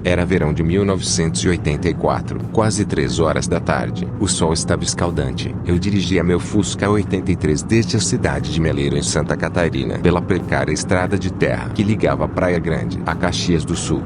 Era verão de 1984, quase 3 horas da tarde. O sol estava escaldante. Eu dirigia meu Fusca 83 desde a cidade de Meleiro, em Santa Catarina, pela precária estrada de terra que ligava a Praia Grande a Caxias do Sul.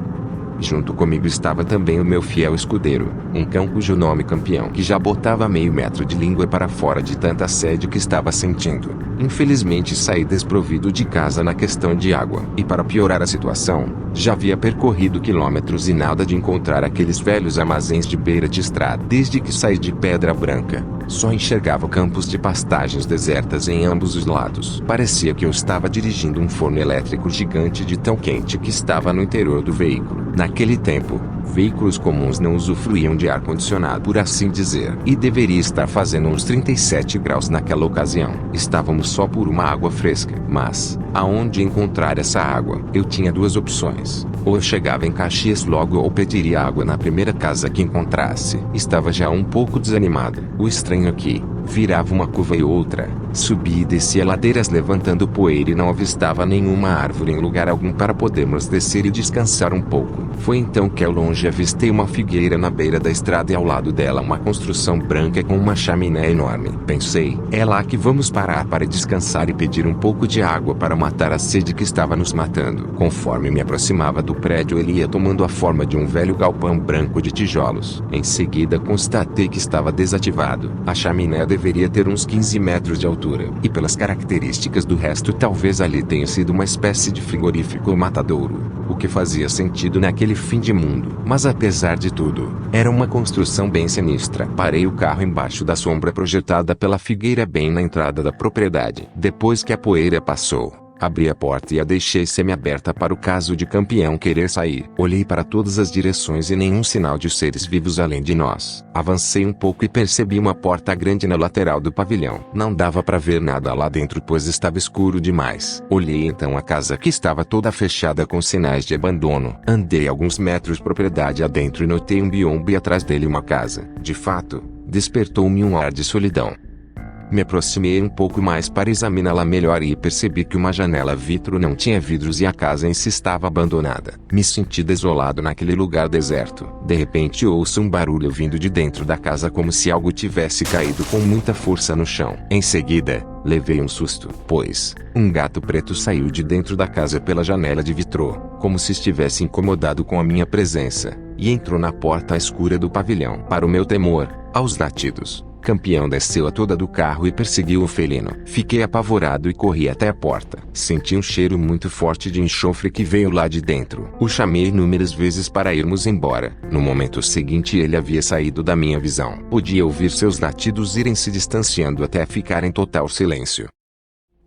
Junto comigo estava também o meu fiel escudeiro, um cão cujo nome Campeão, que já botava meio metro de língua para fora de tanta sede que estava sentindo. Infelizmente saí desprovido de casa na questão de água, e para piorar a situação, já havia percorrido quilômetros e nada de encontrar aqueles velhos armazéns de beira de estrada. Desde que saí de Pedra Branca, só enxergava campos de pastagens desertas em ambos os lados. Parecia que eu estava dirigindo um forno elétrico gigante de tão quente que estava no interior do veículo. Naquele tempo, veículos comuns não usufruíam de ar-condicionado, por assim dizer, e deveria estar fazendo uns 37 graus naquela ocasião. Estávamos só por uma água fresca, mas, aonde encontrar essa água? Eu tinha duas opções. Ou eu chegava em Caxias logo ou pediria água na primeira casa que encontrasse. Estava já um pouco desanimado. O estranho aqui, virava uma curva e outra, subia e descia ladeiras levantando poeira e não avistava nenhuma árvore em lugar algum para podermos descer e descansar um pouco. Foi então que ao longe avistei uma figueira na beira da estrada e ao lado dela uma construção branca com uma chaminé enorme. Pensei, é lá que vamos parar para descansar e pedir um pouco de água para matar a sede que estava nos matando. Conforme me aproximava do prédio, ele ia tomando a forma de um velho galpão branco de tijolos. Em seguida constatei que estava desativado. A chaminé deveria ter uns 15 metros de altura, e pelas características do resto talvez ali tenha sido uma espécie de frigorífico ou matadouro, o que fazia sentido naquele fim de mundo. Mas apesar de tudo, era uma construção bem sinistra. Parei o carro embaixo da sombra projetada pela figueira bem na entrada da propriedade. Depois que a poeira passou, abri a porta e a deixei semi-aberta para o caso de Campeão querer sair. Olhei para todas as direções e nenhum sinal de seres vivos além de nós. Avancei um pouco e percebi uma porta grande na lateral do pavilhão. Não dava para ver nada lá dentro pois estava escuro demais. Olhei então a casa que estava toda fechada com sinais de abandono. Andei alguns metros propriedade adentro e notei um biombo e atrás dele uma casa. De fato, despertou-me um ar de solidão. Me aproximei um pouco mais para examiná-la melhor e percebi que uma janela vitro não tinha vidros e a casa em si estava abandonada. Me senti desolado naquele lugar deserto. De repente ouço um barulho vindo de dentro da casa como se algo tivesse caído com muita força no chão. Em seguida, levei um susto, pois um gato preto saiu de dentro da casa pela janela de vitrô, como se estivesse incomodado com a minha presença, e entrou na porta escura do pavilhão. Para o meu temor, aos latidos, Campeão desceu a toda do carro e perseguiu o felino. Fiquei apavorado e corri até a porta. Senti um cheiro muito forte de enxofre que veio lá de dentro. O chamei inúmeras vezes para irmos embora. No momento seguinte ele havia saído da minha visão. Podia ouvir seus latidos irem se distanciando até ficar em total silêncio.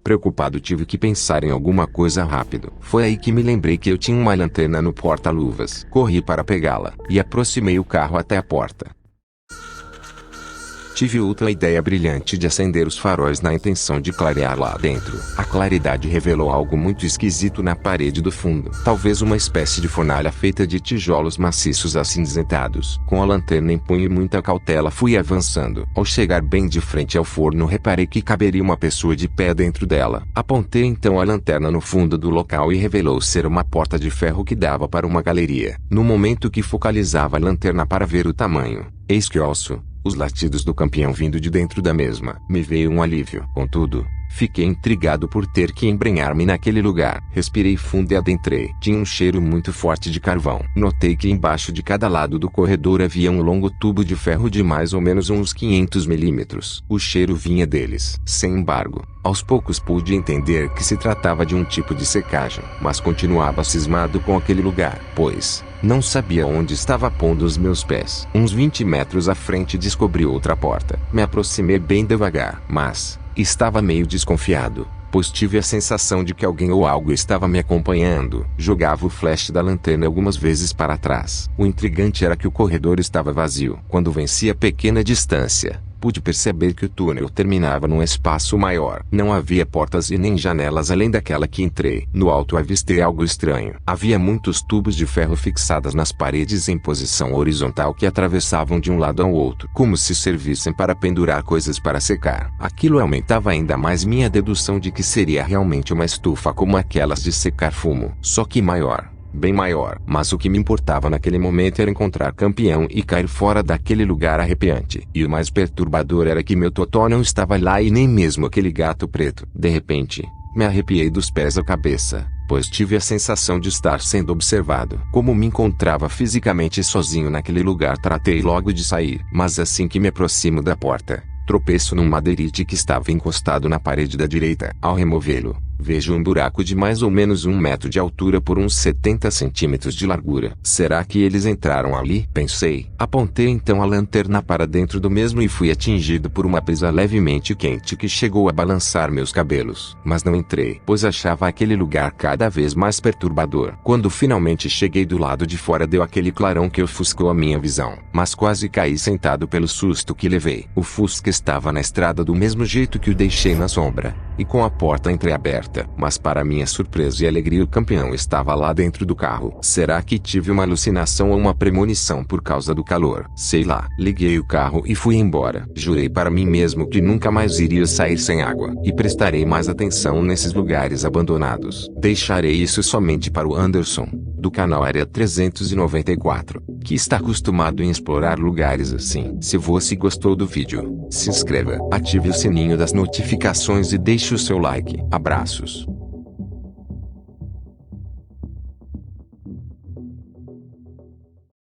Preocupado tive que pensar em alguma coisa rápido. Foi aí que me lembrei que eu tinha uma lanterna no porta-luvas. Corri para pegá-la e aproximei o carro até a porta. Tive outra ideia brilhante de acender os faróis na intenção de clarear lá dentro. A claridade revelou algo muito esquisito na parede do fundo. Talvez uma espécie de fornalha feita de tijolos maciços acinzentados. Com a lanterna em punho e muita cautela fui avançando. Ao chegar bem de frente ao forno reparei que caberia uma pessoa de pé dentro dela. Apontei então a lanterna no fundo do local e revelou ser uma porta de ferro que dava para uma galeria. No momento que focalizava a lanterna para ver o tamanho, eis que ouço os latidos do Campeão vindo de dentro da mesma. Me veio um alívio. Contudo, fiquei intrigado por ter que embrenhar-me naquele lugar. Respirei fundo e adentrei. Tinha um cheiro muito forte de carvão. Notei que embaixo de cada lado do corredor havia um longo tubo de ferro de mais ou menos uns 500 milímetros. O cheiro vinha deles. Sem embargo, aos poucos pude entender que se tratava de um tipo de secagem, mas continuava cismado com aquele lugar, pois não sabia onde estava pondo os meus pés. Uns 20 metros à frente descobri outra porta. Me aproximei bem devagar, mas estava meio desconfiado, pois tive a sensação de que alguém ou algo estava me acompanhando. Jogava o flash da lanterna algumas vezes para trás. O intrigante era que o corredor estava vazio. Quando venci a pequena distância, pude perceber que o túnel terminava num espaço maior. Não havia portas e nem janelas além daquela que entrei. No alto avistei algo estranho. Havia muitos tubos de ferro fixados nas paredes em posição horizontal que atravessavam de um lado ao outro, como se servissem para pendurar coisas para secar. Aquilo aumentava ainda mais minha dedução de que seria realmente uma estufa como aquelas de secar fumo, só que maior, bem maior. Mas o que me importava naquele momento era encontrar campeão e cair fora daquele lugar arrepiante. E o mais perturbador era que meu totó não estava lá e nem mesmo aquele gato preto. De repente, me arrepiei dos pés à cabeça, pois tive a sensação de estar sendo observado. Como me encontrava fisicamente sozinho naquele lugar, tratei logo de sair. Mas assim que me aproximo da porta, tropeço num madeirite que estava encostado na parede da direita. Ao removê-lo, vejo um buraco de mais ou menos 1 metro de altura por uns 70 centímetros de largura. Será que eles entraram ali? Pensei. Apontei então a lanterna para dentro do mesmo e fui atingido por uma brisa levemente quente que chegou a balançar meus cabelos. Mas não entrei, pois achava aquele lugar cada vez mais perturbador. Quando finalmente cheguei do lado de fora, deu aquele clarão que ofuscou a minha visão, mas quase caí sentado pelo susto que levei. O Fusca estava na estrada do mesmo jeito que o deixei na sombra, e com a porta entreaberta. Mas para minha surpresa e alegria, o campeão estava lá dentro do carro. Será que tive uma alucinação ou uma premonição por causa do calor? Sei lá. Liguei o carro e fui embora. Jurei para mim mesmo que nunca mais iria sair sem água, e prestarei mais atenção nesses lugares abandonados. Deixarei isso somente para o Anderson, do canal Área 394, que está acostumado em explorar lugares assim. Se você gostou do vídeo, se inscreva, ative o sininho das notificações e deixe o seu like. Abraços.